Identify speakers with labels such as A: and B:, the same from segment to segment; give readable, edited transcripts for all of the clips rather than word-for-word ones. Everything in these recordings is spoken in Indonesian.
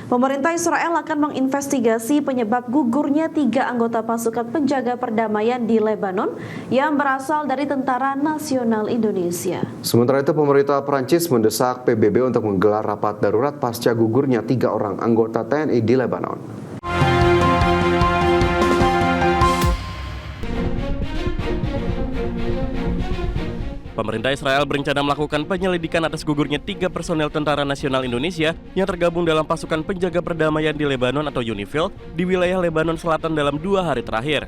A: Pemerintah Israel akan menginvestigasi penyebab gugurnya 3 anggota pasukan penjaga perdamaian di Lebanon yang berasal dari Tentara Nasional Indonesia.
B: Sementara itu, pemerintah Prancis mendesak PBB untuk menggelar rapat darurat pasca gugurnya 3 orang anggota TNI di Lebanon.
C: Pemerintah Israel berencana melakukan penyelidikan atas gugurnya 3 personel Tentara Nasional Indonesia yang tergabung dalam pasukan penjaga perdamaian di Lebanon atau UNIFIL di wilayah Lebanon Selatan dalam 2 hari terakhir.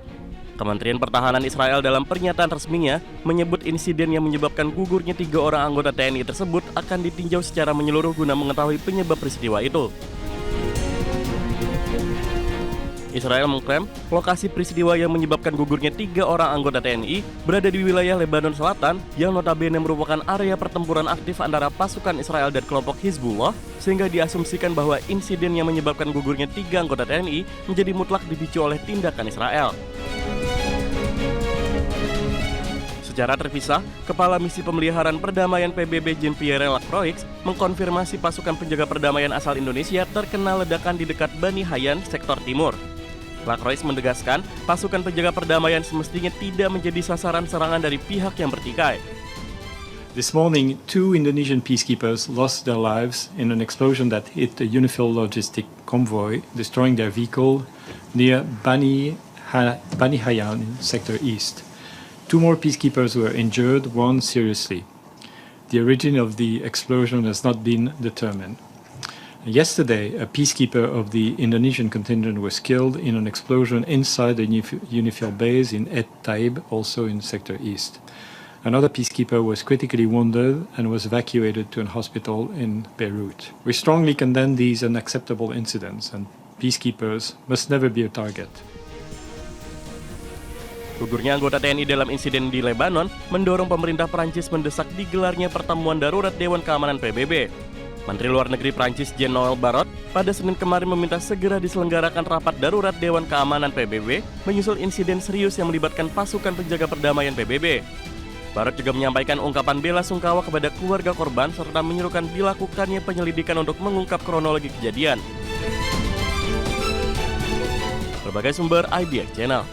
C: Kementerian Pertahanan Israel dalam pernyataan resminya menyebut insiden yang menyebabkan gugurnya 3 orang anggota TNI tersebut akan ditinjau secara menyeluruh guna mengetahui penyebab peristiwa itu. Israel mengklaim lokasi peristiwa yang menyebabkan gugurnya 3 orang anggota TNI berada di wilayah Lebanon Selatan yang notabene merupakan area pertempuran aktif antara pasukan Israel dan kelompok Hizbullah, sehingga diasumsikan bahwa insiden yang menyebabkan gugurnya 3 anggota TNI menjadi mutlak dipicu oleh tindakan Israel. Secara terpisah, Kepala Misi Pemeliharaan Perdamaian PBB Jean-Pierre Lacroix mengkonfirmasi pasukan penjaga perdamaian asal Indonesia terkena ledakan di dekat Bani Hayan, sektor timur. Lacroix menegaskan, pasukan penjaga perdamaian semestinya tidak menjadi sasaran serangan dari pihak yang bertikai.
D: This morning, 2 Indonesian peacekeepers lost their lives in an explosion that hit a UNIFIL logistic convoy, destroying their vehicle near Bani Hayan in Sector East. 2 more peacekeepers were injured, 1 seriously. The origin of the explosion has not been determined. Yesterday, a peacekeeper of the Indonesian contingent was killed in an explosion inside the UNIFIL base in Et Taib, also in Sector East. Another peacekeeper was critically wounded and was evacuated to a hospital in Beirut. We strongly condemn these unacceptable incidents, and peacekeepers must never be a target.
C: Gugurnya anggota TNI dalam insiden di Lebanon mendorong pemerintah Prancis mendesak digelarnya pertemuan darurat Dewan Keamanan PBB. Menteri Luar Negeri Prancis Jean-Noël Barrot pada Senin kemarin meminta segera diselenggarakan rapat darurat Dewan Keamanan PBB menyusul insiden serius yang melibatkan pasukan penjaga perdamaian PBB. Barrot juga menyampaikan ungkapan bela sungkawa kepada keluarga korban serta menyerukan dilakukannya penyelidikan untuk mengungkap kronologi kejadian. Berbagai sumber IDX Channel.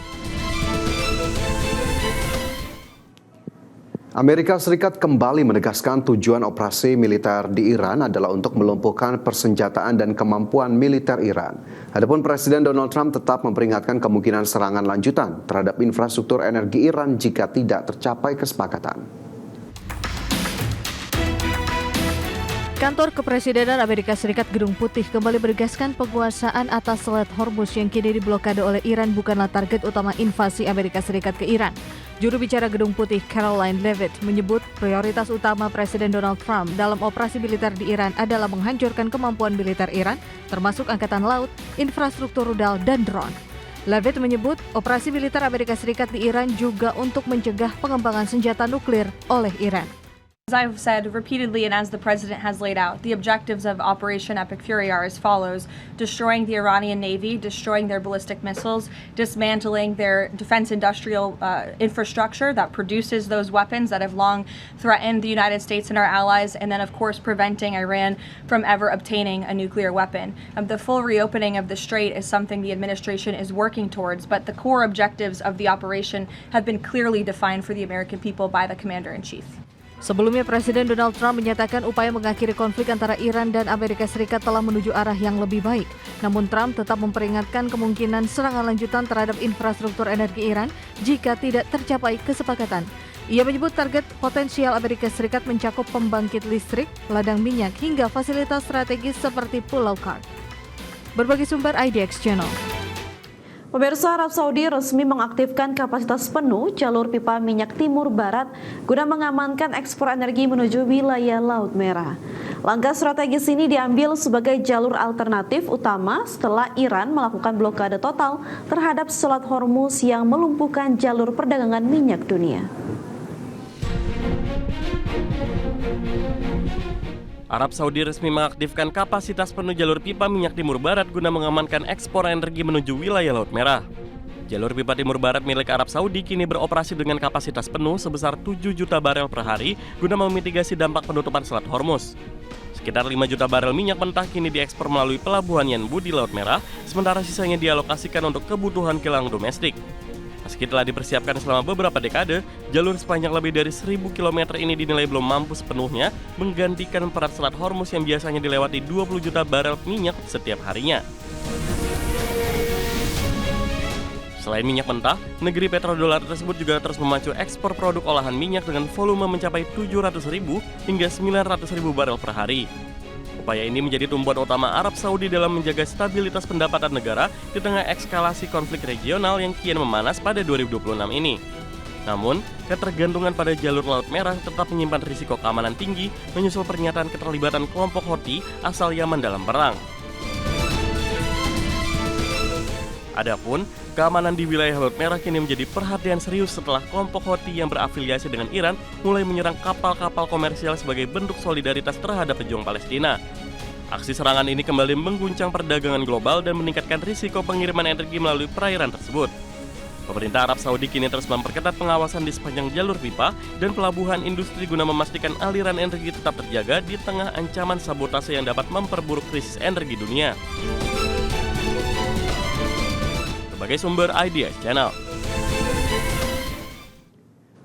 B: Amerika Serikat kembali menegaskan tujuan operasi militer di Iran adalah untuk melumpuhkan persenjataan dan kemampuan militer Iran. Adapun Presiden Donald Trump tetap memperingatkan kemungkinan serangan lanjutan terhadap infrastruktur energi Iran jika tidak tercapai kesepakatan.
E: Kantor Kepresidenan Amerika Serikat Gedung Putih kembali menegaskan penguasaan atas Selat Hormuz yang kini diblokade oleh Iran bukanlah target utama invasi Amerika Serikat ke Iran. Juru bicara Gedung Putih Caroline Leavitt menyebut prioritas utama Presiden Donald Trump dalam operasi militer di Iran adalah menghancurkan kemampuan militer Iran, termasuk angkatan laut, infrastruktur rudal, dan drone. Leavitt menyebut operasi militer Amerika Serikat di Iran juga untuk mencegah pengembangan senjata nuklir oleh Iran.
F: As I've said repeatedly and as the President has laid out, the objectives of Operation Epic Fury are as follows: destroying the Iranian Navy, destroying their ballistic missiles, dismantling their defense industrial infrastructure that produces those weapons that have long threatened the United States and our allies, and then of course preventing Iran from ever obtaining a nuclear weapon. The full reopening of the Strait is something the administration is working towards, but the core objectives of the operation have been clearly defined for the American people by the Commander-in-Chief.
E: Sebelumnya, Presiden Donald Trump menyatakan upaya mengakhiri konflik antara Iran dan Amerika Serikat telah menuju arah yang lebih baik. Namun Trump tetap memperingatkan kemungkinan serangan lanjutan terhadap infrastruktur energi Iran jika tidak tercapai kesepakatan. Ia menyebut target potensial Amerika Serikat mencakup pembangkit listrik, ladang minyak, hingga fasilitas strategis seperti Pulau Kark. Berbagai sumber IDX Channel.
A: Pemirsa, Arab Saudi resmi mengaktifkan kapasitas penuh jalur pipa minyak Timur Barat guna mengamankan ekspor energi menuju wilayah Laut Merah. Langkah strategis ini diambil sebagai jalur alternatif utama setelah Iran melakukan blokade total terhadap Selat Hormuz yang melumpuhkan jalur perdagangan minyak dunia.
C: Arab Saudi resmi mengaktifkan kapasitas penuh jalur pipa minyak Timur Barat guna mengamankan ekspor energi menuju wilayah Laut Merah. Jalur pipa Timur Barat milik Arab Saudi kini beroperasi dengan kapasitas penuh sebesar 7 juta barel per hari guna memitigasi dampak penutupan Selat Hormuz. Sekitar 5 juta barel minyak mentah kini diekspor melalui pelabuhan Yanbu di Laut Merah, sementara sisanya dialokasikan untuk kebutuhan kilang domestik. Meski telah dipersiapkan selama beberapa dekade, jalur sepanjang lebih dari 1.000 km ini dinilai belum mampu sepenuhnya menggantikan perat Selat Hormuz yang biasanya dilewati 20 juta barel minyak setiap harinya. Selain minyak mentah, negeri petrodolar tersebut juga terus memacu ekspor produk olahan minyak dengan volume mencapai 700.000 hingga 900.000 barel per hari. Upaya ini menjadi tumpuan utama Arab Saudi dalam menjaga stabilitas pendapatan negara di tengah eskalasi konflik regional yang kian memanas pada 2026 ini. Namun, ketergantungan pada jalur Laut Merah tetap menyimpan risiko keamanan tinggi menyusul pernyataan keterlibatan kelompok Houthi asal Yaman dalam perang. Adapun, keamanan di wilayah Laut Merah kini menjadi perhatian serius setelah kelompok Houthi yang berafiliasi dengan Iran mulai menyerang kapal-kapal komersial sebagai bentuk solidaritas terhadap pejuang Palestina. Aksi serangan ini kembali mengguncang perdagangan global dan meningkatkan risiko pengiriman energi melalui perairan tersebut. Pemerintah Arab Saudi kini terus memperketat pengawasan di sepanjang jalur pipa dan pelabuhan industri guna memastikan aliran energi tetap terjaga di tengah ancaman sabotase yang dapat memperburuk krisis energi dunia. Sebagai sumber Ideas Channel.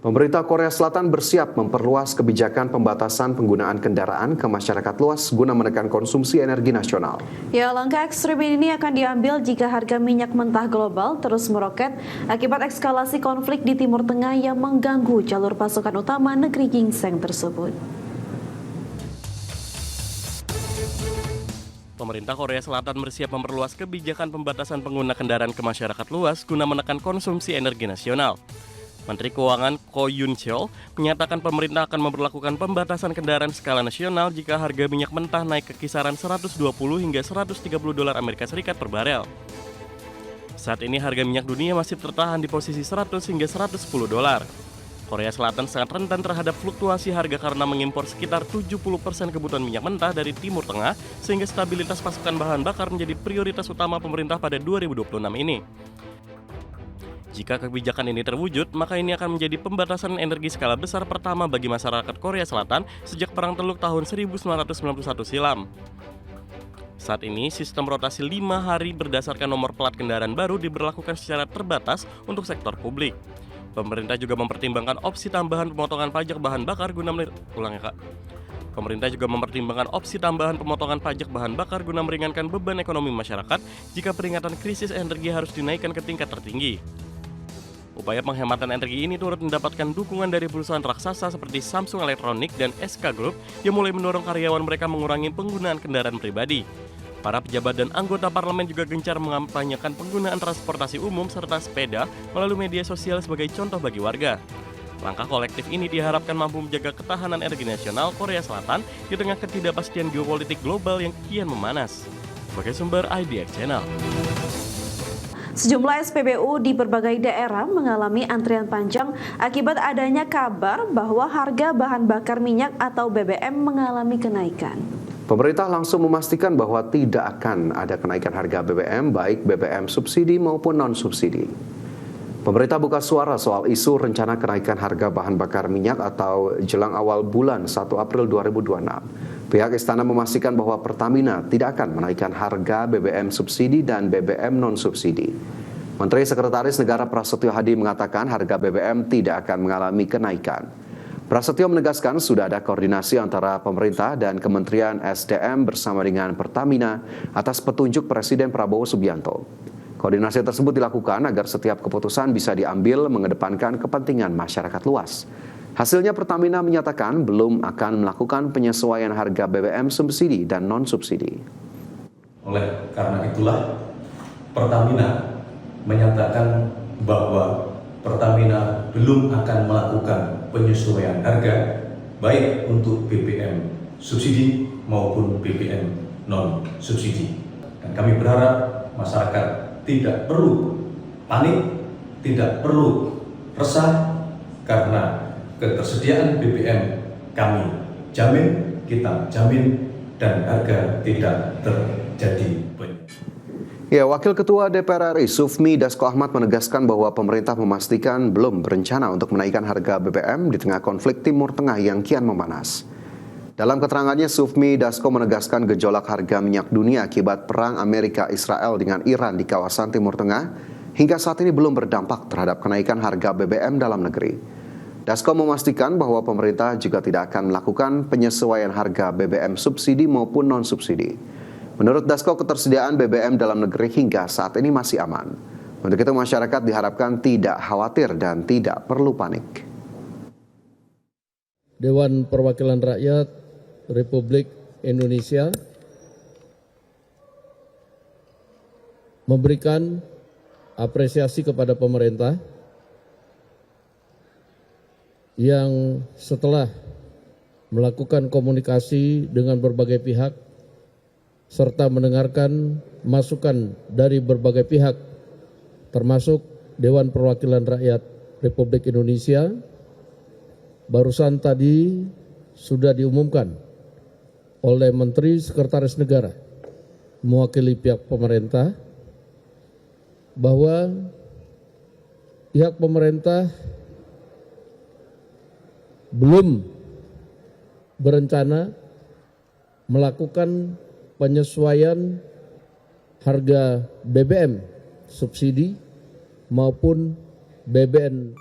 B: Pemerintah Korea Selatan bersiap memperluas kebijakan pembatasan penggunaan kendaraan ke masyarakat luas guna menekan konsumsi energi nasional.
A: Ya, langkah ekstrim ini akan diambil jika harga minyak mentah global terus meroket akibat eskalasi konflik di Timur Tengah yang mengganggu jalur pasokan utama negeri ginseng tersebut.
C: Pemerintah Korea Selatan bersiap memperluas kebijakan pembatasan pengguna kendaraan ke masyarakat luas guna menekan konsumsi energi nasional. Menteri Keuangan Ko Yoon Cheol menyatakan pemerintah akan memperlakukan pembatasan kendaraan skala nasional jika harga minyak mentah naik ke kisaran 120 hingga 130 dolar Amerika Serikat per barel. Saat ini harga minyak dunia masih tertahan di posisi 100 hingga 110 dolar. Korea Selatan sangat rentan terhadap fluktuasi harga karena mengimpor sekitar 70% kebutuhan minyak mentah dari Timur Tengah, sehingga stabilitas pasokan bahan bakar menjadi prioritas utama pemerintah pada 2026 ini. Jika kebijakan ini terwujud, maka ini akan menjadi pembatasan energi skala besar pertama bagi masyarakat Korea Selatan sejak Perang Teluk tahun 1991 silam. Saat ini, sistem rotasi 5 hari berdasarkan nomor plat kendaraan baru diberlakukan secara terbatas untuk sektor publik. Pemerintah juga mempertimbangkan opsi tambahan pemotongan pajak bahan bakar guna meringankan beban ekonomi masyarakat jika peringatan krisis energi harus dinaikkan ke tingkat tertinggi. Upaya penghematan energi ini turut mendapatkan dukungan dari perusahaan raksasa seperti Samsung Electronics dan SK Group yang mulai mendorong karyawan mereka mengurangi penggunaan kendaraan pribadi. Para pejabat dan anggota parlemen juga gencar mengampanyekan penggunaan transportasi umum serta sepeda melalui media sosial sebagai contoh bagi warga. Langkah kolektif ini diharapkan mampu menjaga ketahanan energi nasional Korea Selatan di tengah ketidakpastian geopolitik global yang kian memanas. Sebagai sumber IDX Channel.
A: Sejumlah SPBU di berbagai daerah mengalami antrian panjang akibat adanya kabar bahwa harga bahan bakar minyak atau BBM mengalami kenaikan.
B: Pemerintah langsung memastikan bahwa tidak akan ada kenaikan harga BBM, baik BBM subsidi maupun non-subsidi. Pemerintah buka suara soal isu rencana kenaikan harga bahan bakar minyak atau jelang awal bulan 1 April 2026. Pihak Istana memastikan bahwa Pertamina tidak akan menaikkan harga BBM subsidi dan BBM non-subsidi. Menteri Sekretaris Negara Prasetyo Hadi mengatakan harga BBM tidak akan mengalami kenaikan. Prasetyo menegaskan sudah ada koordinasi antara pemerintah dan Kementerian SDM bersama dengan Pertamina atas petunjuk Presiden Prabowo Subianto. Koordinasi tersebut dilakukan agar setiap keputusan bisa diambil mengedepankan kepentingan masyarakat luas. Hasilnya Pertamina menyatakan belum akan melakukan penyesuaian harga BBM subsidi dan non-subsidi.
G: Oleh karena itulah Pertamina menyatakan bahwa Pertamina belum akan melakukan penyesuaian harga baik untuk BBM subsidi maupun BBM non-subsidi. Dan kami berharap masyarakat tidak perlu panik, tidak perlu resah karena ketersediaan BBM kami jamin, kita jamin, dan harga tidak terjadi penyusutan.
B: Ya, Wakil Ketua DPR RI Sufmi Dasko Ahmad menegaskan bahwa pemerintah memastikan belum berencana untuk menaikkan harga BBM di tengah konflik Timur Tengah yang kian memanas. Dalam keterangannya, Sufmi Dasko menegaskan gejolak harga minyak dunia akibat perang Amerika-Israel dengan Iran di kawasan Timur Tengah hingga saat ini belum berdampak terhadap kenaikan harga BBM dalam negeri. Dasko memastikan bahwa pemerintah juga tidak akan melakukan penyesuaian harga BBM subsidi maupun non-subsidi. Menurut Dasko, ketersediaan BBM dalam negeri hingga saat ini masih aman. Untuk itu masyarakat diharapkan tidak khawatir dan tidak perlu panik.
H: Dewan Perwakilan Rakyat Republik Indonesia memberikan apresiasi kepada pemerintah yang setelah melakukan komunikasi dengan berbagai pihak serta mendengarkan masukan dari berbagai pihak termasuk Dewan Perwakilan Rakyat Republik Indonesia, barusan tadi sudah diumumkan oleh Menteri Sekretaris Negara mewakili pihak pemerintah bahwa pihak pemerintah belum berencana melakukan penyesuaian harga BBM subsidi maupun BBM